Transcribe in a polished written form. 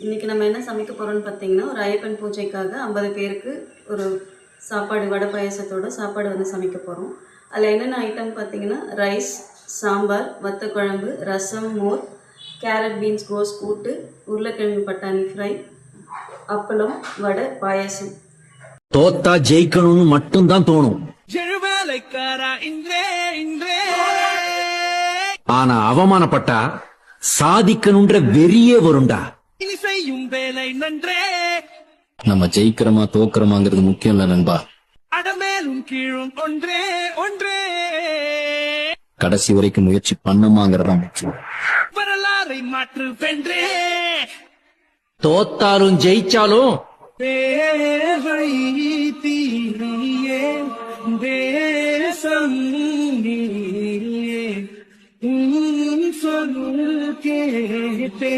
இன்றைக்கி நம்ம என்ன சமைக்க போகிறோம்னு பார்த்தீங்கன்னா, ஒரு ஐயப்பன் பூஜைக்காக 50 பேருக்கு ஒரு சாப்பாடு வடை பாயாசத்தோட சாப்பாடு வந்து சமைக்க போகிறோம். அதில் என்னென்ன ஐட்டம் பார்த்தீங்கன்னா, ரைஸ், சாம்பார், வத்த குழம்பு, ரசம், மோர், கேரட் பீன்ஸ் கோஸ் கூட்டு, உருளைக்கிழங்கு பட்டாணி ஃப்ரை, அப்பளம், வடை, பாயாசம். தோத்தா ஜெயிக்கணும்னு மட்டும்தான் தோணும். ஆனா அவமானப்பட்டா சாதிக்கணும்ன்ற வெறியே வரும்டா. நம்ம ஜெயிக்கிறோமா தோக்கிறோமாங்கிறது முக்கியம் இல்ல நண்பா. அடமேலும் கீழும் ஒன்றே ஒன்றே, கடைசி வரைக்கும் முயற்சி பண்ணமாங்கிறதா முக்கியம். வரலாறை மாற்று வென்றே, தோத்தாலும் ஜெயிச்சாலும் தேவை தீரியே, தேசம் நீயே, சொல் கேட்டே